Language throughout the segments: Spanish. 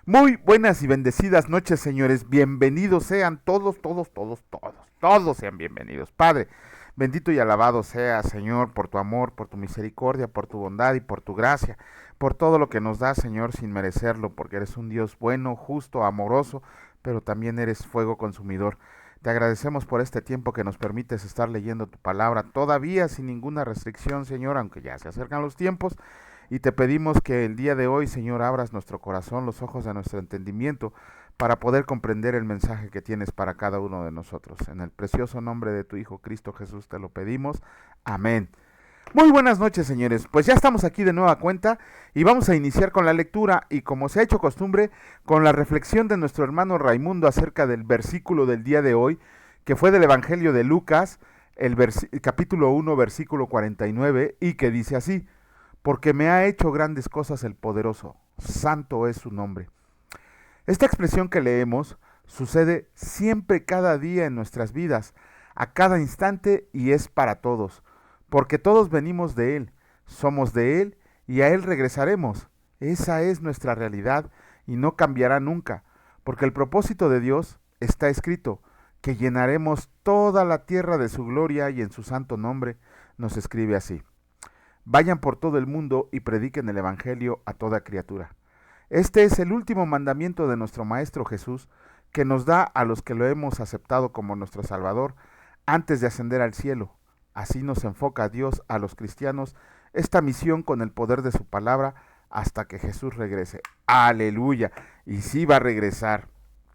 Muy buenas y bendecidas noches, señores. Bienvenidos sean todos sean bienvenidos. Padre, bendito y alabado sea, Señor, por tu amor, por tu misericordia, por tu bondad y por tu gracia, por todo lo que nos das, Señor, sin merecerlo, porque eres un Dios bueno, justo, amoroso, pero también eres fuego consumidor. Te agradecemos por este tiempo que nos permites estar leyendo tu palabra, todavía sin ninguna restricción, Señor, aunque ya se acercan los tiempos. Y te pedimos que el día de hoy, Señor, abras nuestro corazón, los ojos de nuestro entendimiento, para poder comprender el mensaje que tienes para cada uno de nosotros. En el precioso nombre de tu Hijo Cristo Jesús te lo pedimos. Amén. Muy buenas noches, señores. Pues ya estamos aquí de nueva cuenta y vamos a iniciar con la lectura y, como se ha hecho costumbre, con la reflexión de nuestro hermano Raimundo acerca del versículo del día de hoy, que fue del Evangelio de Lucas, capítulo 1, versículo 49, y que dice así: porque me ha hecho grandes cosas el poderoso, santo es su nombre. Esta expresión que leemos sucede siempre, cada día en nuestras vidas, a cada instante, y es para todos, porque todos venimos de Él, somos de Él y a Él regresaremos. Esa es nuestra realidad y no cambiará nunca, porque el propósito de Dios está escrito, que llenaremos toda la tierra de su gloria, y en su santo nombre nos escribe así: vayan por todo el mundo y prediquen el Evangelio a toda criatura. Este es el último mandamiento de nuestro Maestro Jesús, que nos da a los que lo hemos aceptado como nuestro Salvador antes de ascender al cielo. Así nos enfoca Dios a los cristianos esta misión con el poder de su palabra hasta que Jesús regrese. ¡Aleluya! Y sí va a regresar.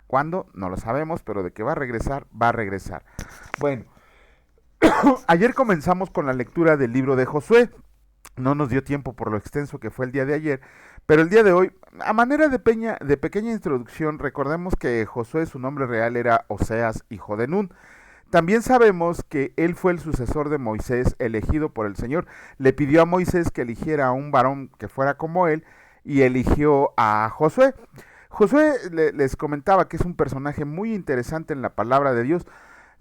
¿Cuándo? No lo sabemos, pero de que va a regresar, va a regresar. Bueno, ayer comenzamos con la lectura del libro de Josué. No nos dio tiempo por lo extenso que fue el día de ayer, pero el día de hoy, a manera de pequeña introducción, recordemos que Josué, su nombre real era Oseas, hijo de Nun. También sabemos que él fue el sucesor de Moisés, elegido por el Señor. Le pidió a Moisés que eligiera a un varón que fuera como él, y eligió a Josué. Josué, les comentaba que es un personaje muy interesante en la palabra de Dios,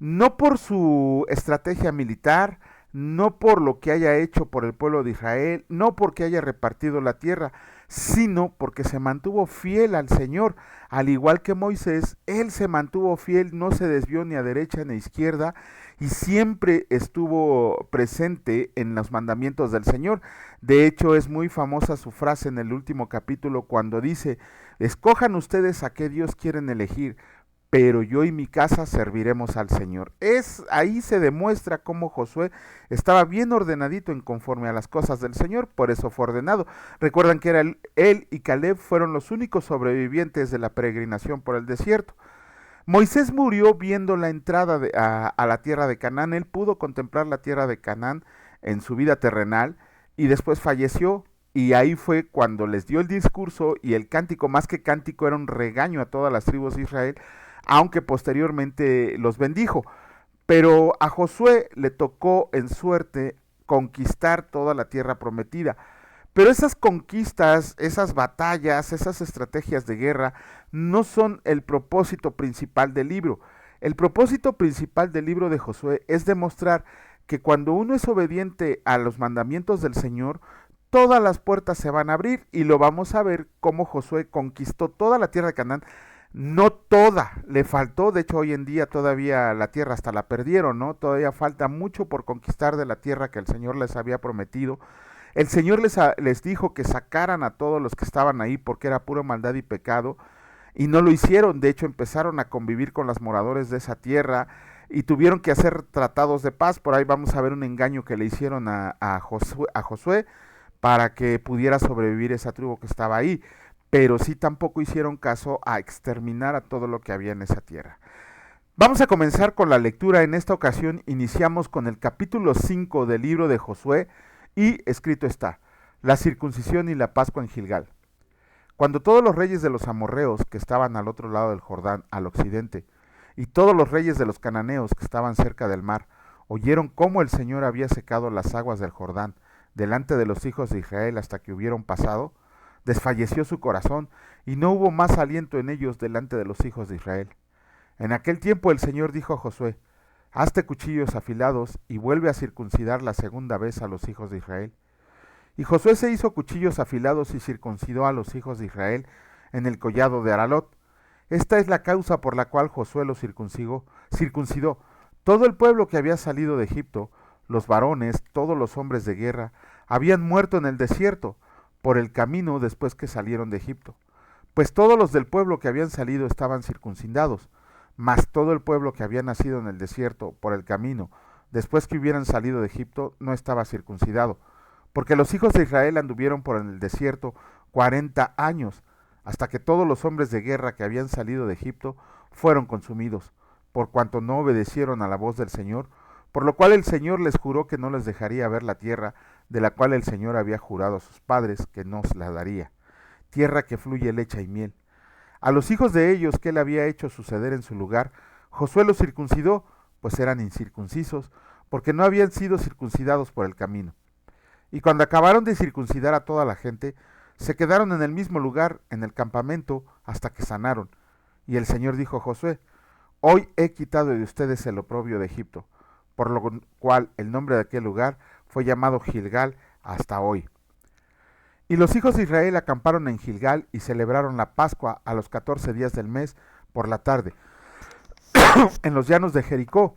no por su estrategia militar, no por lo que haya hecho por el pueblo de Israel, no porque haya repartido la tierra, sino porque se mantuvo fiel al Señor. Al igual que Moisés, él se mantuvo fiel, no se desvió ni a derecha ni a izquierda, y siempre estuvo presente en los mandamientos del Señor. De hecho, es muy famosa su frase en el último capítulo, cuando dice: escojan ustedes a qué Dios quieren elegir, pero yo y mi casa serviremos al Señor. Ahí se demuestra cómo Josué estaba bien ordenadito en conforme a las cosas del Señor, por eso fue ordenado. Recuerdan que él y Caleb fueron los únicos sobrevivientes de la peregrinación por el desierto. Moisés murió viendo la entrada a la tierra de Canaán. Él pudo contemplar la tierra de Canaán en su vida terrenal y después falleció. Y ahí fue cuando les dio el discurso y el cántico. Más que cántico, era un regaño a todas las tribus de Israel, aunque posteriormente los bendijo. Pero a Josué le tocó en suerte conquistar toda la tierra prometida. Pero esas conquistas, esas batallas, esas estrategias de guerra no son el propósito principal del libro. El propósito principal del libro de Josué es demostrar que cuando uno es obediente a los mandamientos del Señor, todas las puertas se van a abrir, y lo vamos a ver cómo Josué conquistó toda la tierra de Canaán. No toda, le faltó. De hecho, hoy en día todavía la tierra hasta la perdieron, ¿no? Todavía falta mucho por conquistar de la tierra que el Señor les había prometido. El Señor les dijo que sacaran a todos los que estaban ahí porque era pura maldad y pecado, y no lo hicieron. De hecho, empezaron a convivir con los moradores de esa tierra y tuvieron que hacer tratados de paz. Por ahí vamos a ver un engaño que le hicieron a Josué para que pudiera sobrevivir esa tribu que estaba ahí. Pero sí, tampoco hicieron caso a exterminar a todo lo que había en esa tierra. Vamos a comenzar con la lectura. En esta ocasión iniciamos con el capítulo 5 del libro de Josué, y escrito está: la circuncisión y la Pascua en Gilgal. Cuando todos los reyes de los amorreos que estaban al otro lado del Jordán, al occidente, y todos los reyes de los cananeos que estaban cerca del mar, oyeron cómo el Señor había secado las aguas del Jordán delante de los hijos de Israel hasta que hubieron pasado, desfalleció su corazón, y no hubo más aliento en ellos delante de los hijos de Israel. En aquel tiempo el Señor dijo a Josué: hazte cuchillos afilados y vuelve a circuncidar la segunda vez a los hijos de Israel. Y Josué se hizo cuchillos afilados y circuncidó a los hijos de Israel en el collado de Aralot. Esta es la causa por la cual Josué los circuncidó. Todo el pueblo que había salido de Egipto, los varones, todos los hombres de guerra, habían muerto en el desierto, por el camino después que salieron de Egipto. Pues todos los del pueblo que habían salido estaban circuncidados, mas todo el pueblo que había nacido en el desierto, por el camino, después que hubieran salido de Egipto, no estaba circuncidado, porque los hijos de Israel anduvieron por el desierto 40 años, hasta que todos los hombres de guerra que habían salido de Egipto fueron consumidos, por cuanto no obedecieron a la voz del Señor, por lo cual el Señor les juró que no les dejaría ver la tierra de la cual el Señor había jurado a sus padres que nos la daría, tierra que fluye leche y miel. A los hijos de ellos que él había hecho suceder en su lugar, Josué los circuncidó, pues eran incircuncisos, porque no habían sido circuncidados por el camino. Y cuando acabaron de circuncidar a toda la gente, se quedaron en el mismo lugar, en el campamento, hasta que sanaron. Y el Señor dijo a Josué: Hoy he quitado de ustedes el oprobio de Egipto, por lo cual el nombre de aquel lugar fue llamado Gilgal hasta hoy. Y los hijos de Israel acamparon en Gilgal y celebraron la Pascua a los 14 días del mes por la tarde, en los llanos de Jericó.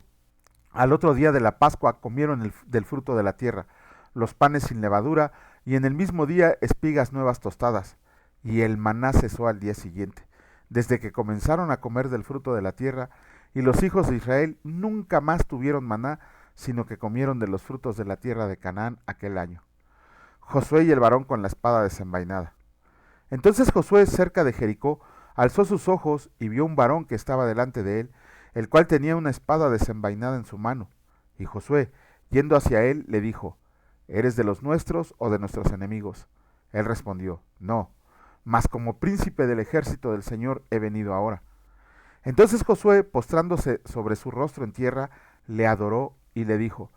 Al otro día de la Pascua comieron del fruto de la tierra, los panes sin levadura, y en el mismo día espigas nuevas tostadas, y el maná cesó al día siguiente, desde que comenzaron a comer del fruto de la tierra, y los hijos de Israel nunca más tuvieron maná, sino que comieron de los frutos de la tierra de Canaán aquel año. Josué y el varón con la espada desenvainada. Entonces Josué, cerca de Jericó, alzó sus ojos y vio un varón que estaba delante de él, el cual tenía una espada desenvainada en su mano. Y Josué, yendo hacia él, le dijo: ¿Eres de los nuestros o de nuestros enemigos? Él respondió: No, mas como príncipe del ejército del Señor he venido ahora. Entonces Josué, postrándose sobre su rostro en tierra, le adoró y le dijo: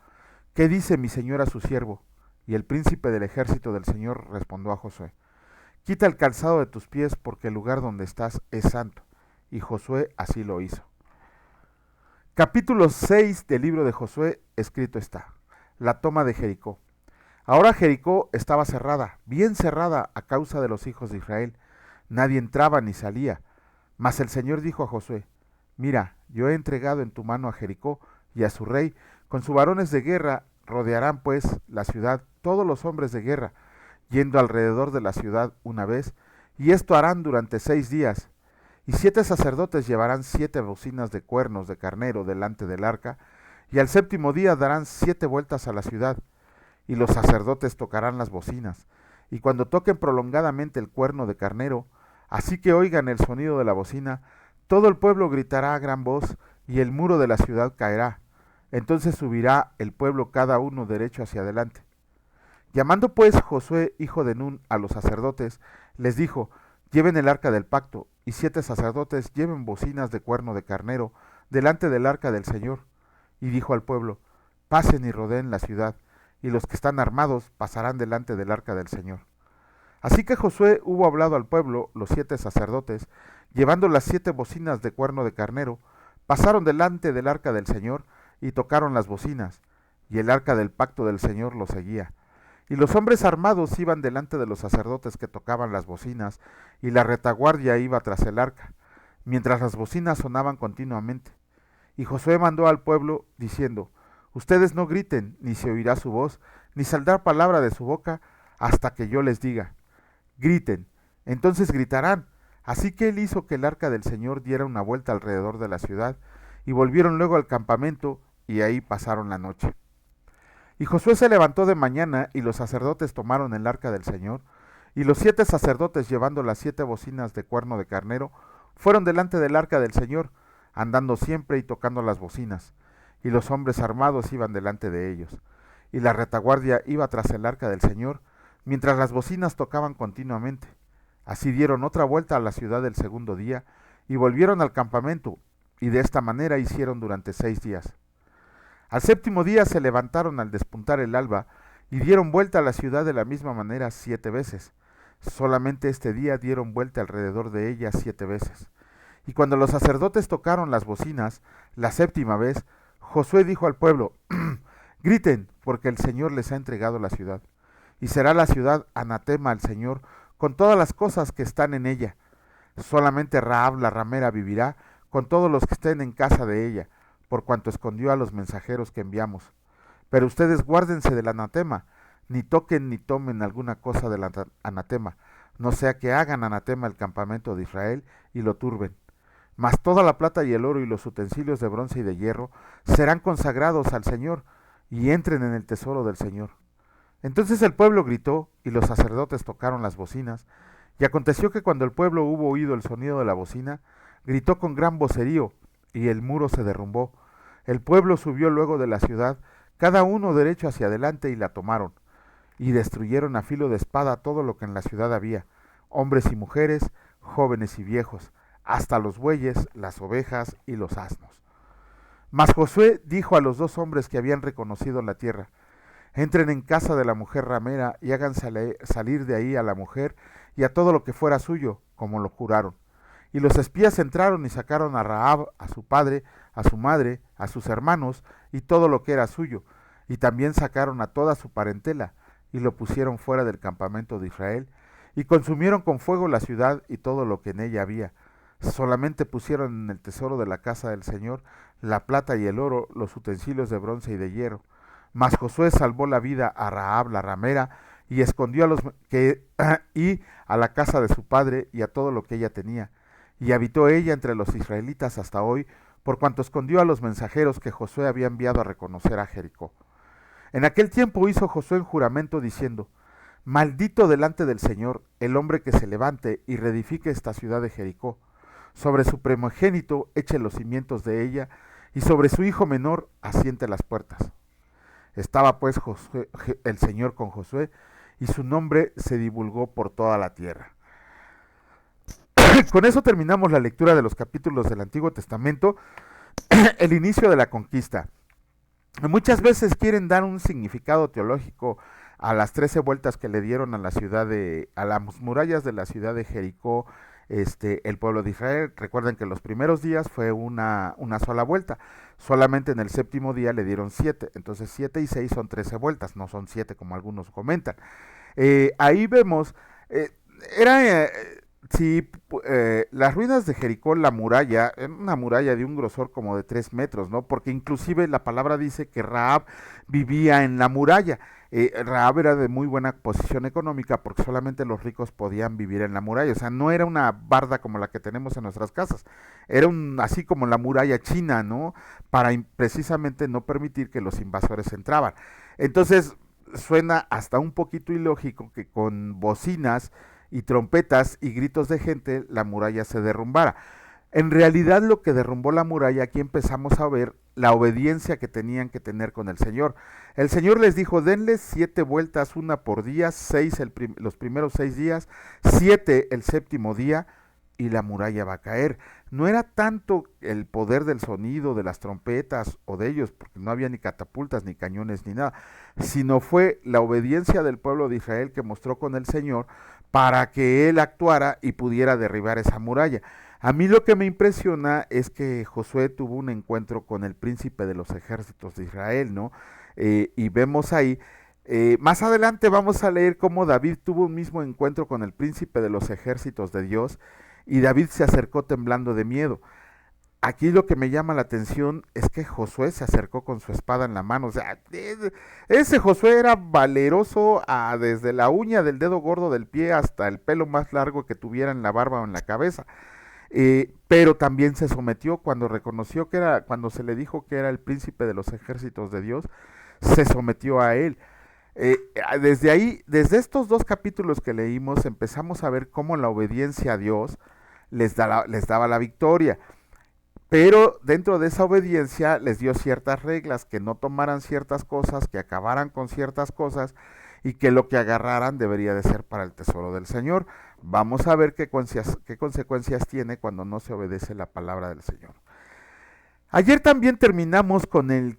¿Qué dice mi señor a su siervo? Y el príncipe del ejército del Señor respondió a Josué: Quita el calzado de tus pies, porque el lugar donde estás es santo. Y Josué así lo hizo. Capítulo 6 del libro de Josué, escrito está: La toma de Jericó. Ahora Jericó estaba cerrada, bien cerrada, a causa de los hijos de Israel. Nadie entraba ni salía. Mas el Señor dijo a Josué: Mira, yo he entregado en tu mano a Jericó y a su rey, con sus varones de guerra. Rodearán pues la ciudad todos los hombres de guerra, yendo alrededor de la ciudad una vez, y esto harán durante 6 días. Y 7 sacerdotes llevarán 7 bocinas de cuernos de carnero delante del arca, y al 7º día darán 7 vueltas a la ciudad, y los sacerdotes tocarán las bocinas, y cuando toquen prolongadamente el cuerno de carnero, así que oigan el sonido de la bocina, todo el pueblo gritará a gran voz, y el muro de la ciudad caerá. Entonces subirá el pueblo cada uno derecho hacia adelante. Llamando pues Josué, hijo de Nun, a los sacerdotes, les dijo: Lleven el arca del pacto, y 7 sacerdotes lleven bocinas de cuerno de carnero delante del arca del Señor. Y dijo al pueblo: Pasen y rodeen la ciudad, y los que están armados pasarán delante del arca del Señor. Así que Josué hubo hablado al pueblo, los 7 sacerdotes, llevando las 7 bocinas de cuerno de carnero, pasaron delante del arca del Señor, y tocaron las bocinas, y el arca del pacto del Señor los seguía. Y los hombres armados iban delante de los sacerdotes que tocaban las bocinas, y la retaguardia iba tras el arca, mientras las bocinas sonaban continuamente. Y Josué mandó al pueblo, diciendo: Ustedes no griten, ni se oirá su voz, ni saldrá palabra de su boca, hasta que yo les diga: Griten. Entonces gritarán. Así que él hizo que el arca del Señor diera una vuelta alrededor de la ciudad, y volvieron luego al campamento, y ahí pasaron la noche. Y Josué se levantó de mañana, y los sacerdotes tomaron el arca del Señor, y los 7 sacerdotes, llevando las 7 bocinas de cuerno de carnero, fueron delante del arca del Señor, andando siempre y tocando las bocinas, y los hombres armados iban delante de ellos, y la retaguardia iba tras el arca del Señor, mientras las bocinas tocaban continuamente. Así dieron otra vuelta a la ciudad el 2º día, y volvieron al campamento, y de esta manera hicieron durante 6 días. Al 7º día se levantaron al despuntar el alba, y dieron vuelta a la ciudad de la misma manera 7 veces. Solamente este día dieron vuelta alrededor de ella 7 veces. Y cuando los sacerdotes tocaron las bocinas, la 7ª vez, Josué dijo al pueblo: Griten, porque el Señor les ha entregado la ciudad. Y será la ciudad anatema al Señor, con todas las cosas que están en ella. Solamente Rahab la ramera vivirá con todos los que estén en casa de ella, por cuanto escondió a los mensajeros que enviamos. Pero ustedes guárdense del anatema, ni toquen ni tomen alguna cosa del anatema, no sea que hagan anatema el campamento de Israel y lo turben. Mas toda la plata y el oro y los utensilios de bronce y de hierro serán consagrados al Señor y entren en el tesoro del Señor. Entonces el pueblo gritó y los sacerdotes tocaron las bocinas, y aconteció que cuando el pueblo hubo oído el sonido de la bocina, gritó con gran vocerío, y el muro se derrumbó. El pueblo subió luego de la ciudad, cada uno derecho hacia adelante, y la tomaron, y destruyeron a filo de espada todo lo que en la ciudad había, hombres y mujeres, jóvenes y viejos, hasta los bueyes, las ovejas y los asnos. Mas Josué dijo a los dos hombres que habían reconocido la tierra: entren en casa de la mujer ramera y hagan salir de ahí a la mujer y a todo lo que fuera suyo, como lo juraron. Y los espías entraron y sacaron a Rahab, a su padre, a su madre, a sus hermanos y todo lo que era suyo. Y también sacaron a toda su parentela y lo pusieron fuera del campamento de Israel y consumieron con fuego la ciudad y todo lo que en ella había. Solamente pusieron en el tesoro de la casa del Señor la plata y el oro, los utensilios de bronce y de hierro. Mas Josué salvó la vida a Rahab la ramera y escondió a los y a la casa de su padre y a todo lo que ella tenía. Y habitó ella entre los israelitas hasta hoy, por cuanto escondió a los mensajeros que Josué había enviado a reconocer a Jericó. En aquel tiempo hizo Josué un juramento diciendo: maldito delante del Señor el hombre que se levante y reedifique esta ciudad de Jericó. Sobre su primogénito eche los cimientos de ella, y sobre su hijo menor asiente las puertas. Estaba pues el Señor con Josué, y su nombre se divulgó por toda la tierra. Con eso terminamos la lectura de los capítulos del Antiguo Testamento, el inicio de la conquista. Muchas veces quieren dar un significado teológico a las 13 vueltas que le dieron a las murallas de la ciudad de Jericó, el pueblo de Israel. Recuerden que los primeros días fue una sola vuelta, solamente en el séptimo día le dieron 7, entonces 7 y 6 son 13 vueltas, no son 7 como algunos comentan. Ahí vemos, era... Sí, las ruinas de Jericó, la muralla, era una muralla de un grosor como de 3 metros, ¿no? Porque inclusive la palabra dice que Rahab vivía en la muralla. Rahab era de muy buena posición económica porque solamente los ricos podían vivir en la muralla. O sea, no era una barda como la que tenemos en nuestras casas. Era así como la muralla china, ¿no? Para precisamente no permitir que los invasores entraban. Entonces, suena hasta un poquito ilógico que con bocinas y trompetas y gritos de gente la muralla se derrumbara. En realidad lo que derrumbó la muralla, aquí empezamos a ver la obediencia que tenían que tener con el Señor. El Señor les dijo: denles 7 vueltas, una por día, 6 los primeros 6 días, 7 el séptimo día, y la muralla va a caer. No era tanto el poder del sonido, de las trompetas o de ellos, porque no había ni catapultas, ni cañones, ni nada, sino fue la obediencia del pueblo de Israel que mostró con el Señor para que él actuara y pudiera derribar esa muralla. A mí lo que me impresiona es que Josué tuvo un encuentro con el príncipe de los ejércitos de Israel, ¿no? Y vemos ahí, más adelante vamos a leer cómo David tuvo un mismo encuentro con el príncipe de los ejércitos de Dios, y David se acercó temblando de miedo. Aquí lo que me llama la atención es que Josué se acercó con su espada en la mano. O sea, ese Josué era valeroso desde la uña del dedo gordo del pie hasta el pelo más largo que tuviera en la barba o en la cabeza. Pero también se sometió cuando reconoció cuando se le dijo que era el príncipe de los ejércitos de Dios, se sometió a él. Desde ahí, desde estos 2 capítulos que leímos, empezamos a ver cómo la obediencia a Dios les daba la victoria. Pero dentro de esa obediencia les dio ciertas reglas: que no tomaran ciertas cosas, que acabaran con ciertas cosas, y que lo que agarraran debería de ser para el tesoro del Señor. Vamos a ver qué consecuencias tiene cuando no se obedece la palabra del Señor. Ayer también terminamos con el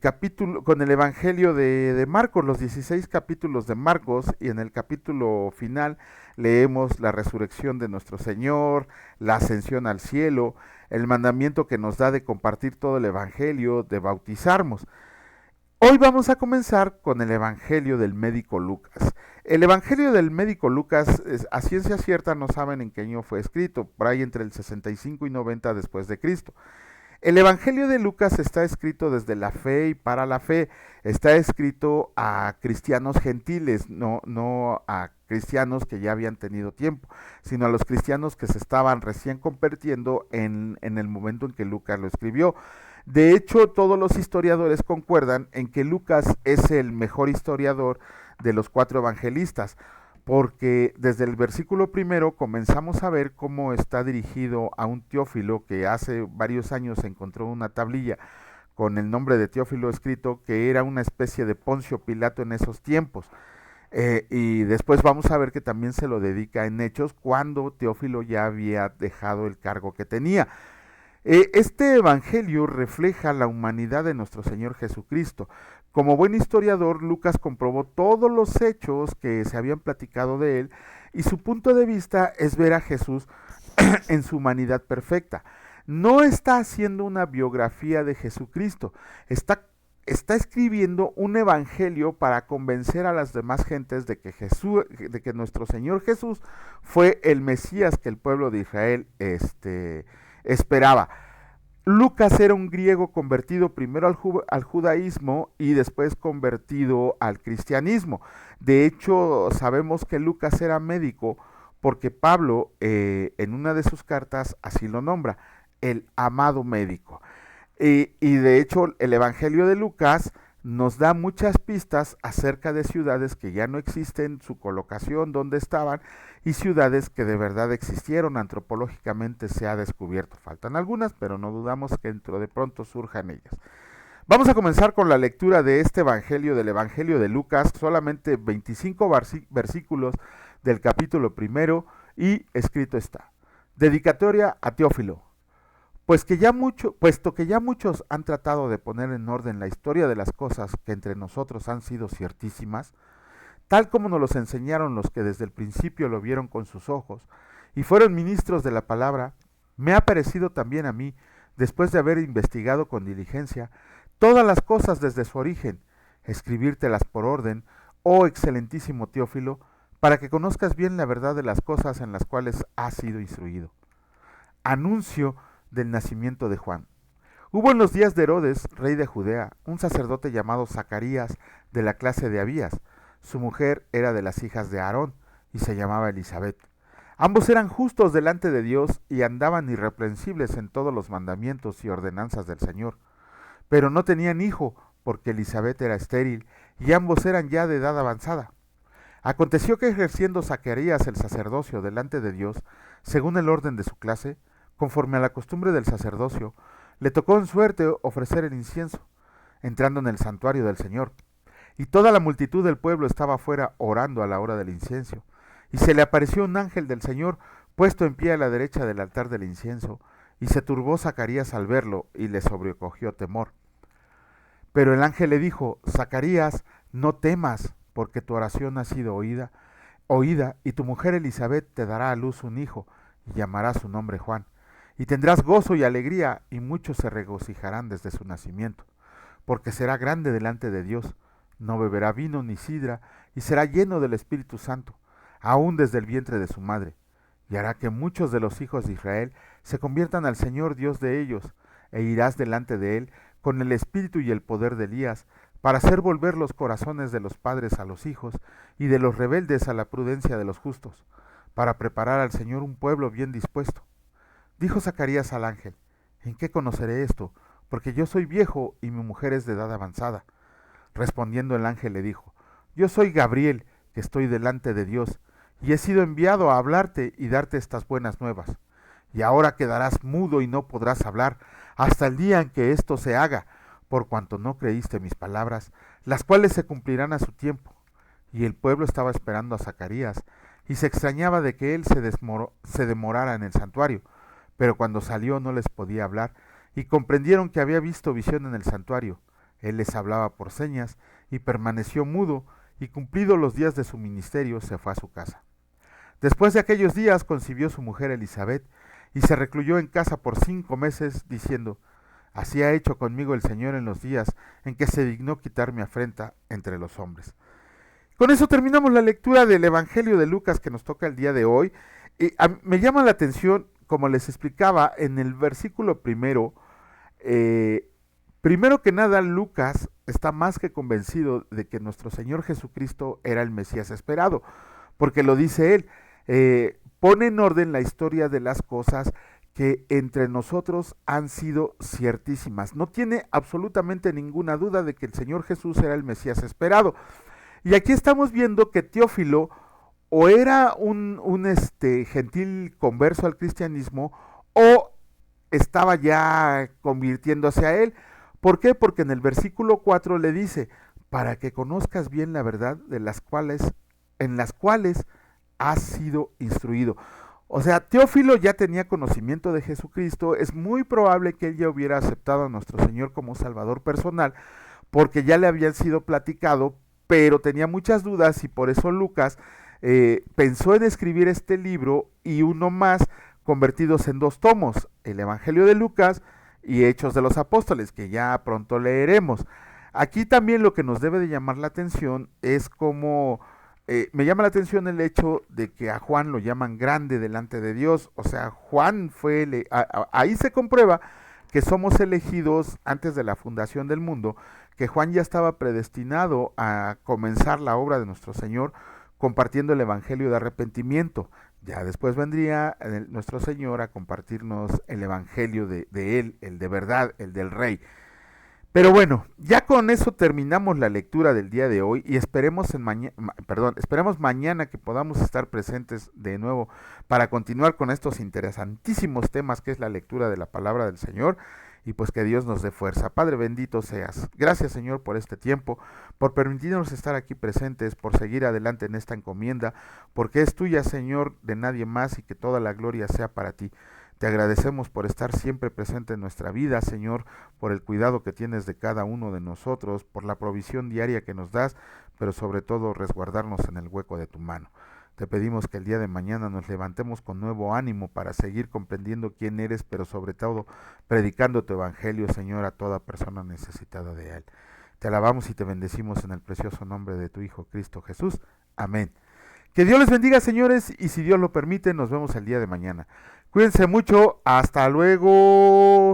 Evangelio de Marcos, los 16 capítulos de Marcos, y en el capítulo final leemos la resurrección de nuestro Señor, la ascensión al cielo, el mandamiento que nos da de compartir todo el Evangelio, de bautizarnos. Hoy vamos a comenzar con el Evangelio del médico Lucas. El Evangelio del médico Lucas, a ciencia cierta no saben en qué año fue escrito, por ahí entre el 65 y 90 después de Cristo. El Evangelio de Lucas está escrito desde la fe y para la fe, está escrito a cristianos gentiles, no a cristianos que ya habían tenido tiempo, sino a los cristianos que se estaban recién convirtiendo en el momento en que Lucas lo escribió. De hecho, todos los historiadores concuerdan en que Lucas es el mejor historiador de los 4 evangelistas, porque desde el versículo primero comenzamos a ver cómo está dirigido a un Teófilo que hace varios años encontró una tablilla con el nombre de Teófilo escrito, que era una especie de Poncio Pilato en esos tiempos. Y después vamos a ver que también se lo dedica en Hechos, cuando Teófilo ya había dejado el cargo que tenía. Este evangelio refleja la humanidad de nuestro Señor Jesucristo. Como buen historiador, Lucas comprobó todos los hechos que se habían platicado de él, y su punto de vista es ver a Jesús en su humanidad perfecta. No está haciendo una biografía de Jesucristo, está escribiendo un evangelio para convencer a las demás gentes de que nuestro Señor Jesús fue el Mesías que el pueblo de Israel esperaba. Lucas era un griego convertido primero al judaísmo y después convertido al cristianismo. De hecho, sabemos que Lucas era médico porque Pablo en una de sus cartas así lo nombra, el amado médico. Y de hecho el Evangelio de Lucas nos da muchas pistas acerca de ciudades que ya no existen, su colocación, dónde estaban, y ciudades que de verdad existieron, antropológicamente se ha descubierto. Faltan algunas, pero no dudamos que dentro de pronto surjan ellas. Vamos a comenzar con la lectura de este Evangelio, del Evangelio de Lucas, solamente 25 versículos del capítulo primero, y escrito está: dedicatoria a Teófilo. Puesto que ya muchos han tratado de poner en orden la historia de las cosas que entre nosotros han sido ciertísimas, tal como nos los enseñaron los que desde el principio lo vieron con sus ojos y fueron ministros de la palabra, me ha parecido también a mí, después de haber investigado con diligencia todas las cosas desde su origen, escribírtelas por orden, oh excelentísimo Teófilo, para que conozcas bien la verdad de las cosas en las cuales has sido instruido. Anuncio del nacimiento de Juan. Hubo en los días de Herodes, rey de Judea, un sacerdote llamado Zacarías, de la clase de Abías. Su mujer era de las hijas de Aarón y se llamaba Elisabet. Ambos eran justos delante de Dios y andaban irreprensibles en todos los mandamientos y ordenanzas del Señor. Pero no tenían hijo, porque Elisabet era estéril y ambos eran ya de edad avanzada. Aconteció que ejerciendo Zacarías el sacerdocio delante de Dios, según el orden de su clase, conforme a la costumbre del sacerdocio, le tocó en suerte ofrecer el incienso, entrando en el santuario del Señor. Y toda la multitud del pueblo estaba afuera orando a la hora del incienso. Y se le apareció un ángel del Señor, puesto en pie a la derecha del altar del incienso, y se turbó Zacarías al verlo, y le sobrecogió temor. Pero el ángel le dijo: Zacarías, no temas, porque tu oración ha sido oída, y tu mujer Elisabet te dará a luz un hijo, y llamará su nombre Juan. Y tendrás gozo y alegría, y muchos se regocijarán desde su nacimiento, porque será grande delante de Dios, no beberá vino ni sidra, y será lleno del Espíritu Santo, aún desde el vientre de su madre, y hará que muchos de los hijos de Israel se conviertan al Señor Dios de ellos, e irás delante de él con el espíritu y el poder de Elías, para hacer volver los corazones de los padres a los hijos, y de los rebeldes a la prudencia de los justos, para preparar al Señor un pueblo bien dispuesto. Dijo Zacarías al ángel: ¿En qué conoceré esto? Porque yo soy viejo y mi mujer es de edad avanzada. Respondiendo el ángel le dijo: Yo soy Gabriel, que estoy delante de Dios, y he sido enviado a hablarte y darte estas buenas nuevas. Y ahora quedarás mudo y no podrás hablar hasta el día en que esto se haga, por cuanto no creíste mis palabras, las cuales se cumplirán a su tiempo. Y el pueblo estaba esperando a Zacarías, y se extrañaba de que él se demorara en el santuario. Pero cuando salió no les podía hablar, y comprendieron que había visto visión en el santuario. Él les hablaba por señas, y permaneció mudo, y cumplidos los días de su ministerio se fue a su casa. Después de aquellos días concibió su mujer Elisabet, y se recluyó en casa por 5 meses, diciendo: Así ha hecho conmigo el Señor en los días en que se dignó quitar mi afrenta entre los hombres. Con eso terminamos la lectura del Evangelio de Lucas que nos toca el día de hoy. Me llama la atención, como les explicaba, en el versículo primero, primero que nada, Lucas está más que convencido de que nuestro Señor Jesucristo era el Mesías esperado, porque lo dice él, pone en orden la historia de las cosas que entre nosotros han sido ciertísimas. No tiene absolutamente ninguna duda de que el Señor Jesús era el Mesías esperado. Y aquí estamos viendo que Teófilo o era un gentil converso al cristianismo o estaba ya convirtiéndose a él. ¿Por qué? Porque en el versículo 4 le dice, para que conozcas bien la verdad en las cuales has sido instruido. O sea, Teófilo ya tenía conocimiento de Jesucristo, es muy probable que él ya hubiera aceptado a nuestro Señor como Salvador personal, porque ya le habían sido platicado, pero tenía muchas dudas y por eso Lucas pensó en escribir este libro y uno más convertidos en 2 tomos, el Evangelio de Lucas y Hechos de los Apóstoles, que ya pronto leeremos. Aquí también lo que nos debe de llamar la atención es cómo me llama la atención el hecho de que a Juan lo llaman grande delante de Dios, o sea, Juan fue, ahí se comprueba que somos elegidos antes de la fundación del mundo, que Juan ya estaba predestinado a comenzar la obra de nuestro Señor compartiendo el Evangelio de arrepentimiento. Ya después vendría nuestro Señor a compartirnos el Evangelio de Él, el de verdad, el del Rey. Pero bueno, ya con eso terminamos la lectura del día de hoy y esperemos esperemos mañana que podamos estar presentes de nuevo para continuar con estos interesantísimos temas que es la lectura de la palabra del Señor y pues que Dios nos dé fuerza. Padre bendito seas. Gracias Señor por este tiempo, por permitirnos estar aquí presentes, por seguir adelante en esta encomienda, porque es tuya Señor, de nadie más y que toda la gloria sea para ti. Te agradecemos por estar siempre presente en nuestra vida, Señor, por el cuidado que tienes de cada uno de nosotros, por la provisión diaria que nos das, pero sobre todo resguardarnos en el hueco de tu mano. Te pedimos que el día de mañana nos levantemos con nuevo ánimo para seguir comprendiendo quién eres, pero sobre todo predicando tu evangelio, Señor, a toda persona necesitada de él. Te alabamos y te bendecimos en el precioso nombre de tu Hijo Cristo Jesús. Amén. Que Dios les bendiga, señores, y si Dios lo permite, nos vemos el día de mañana. Cuídense mucho, hasta luego.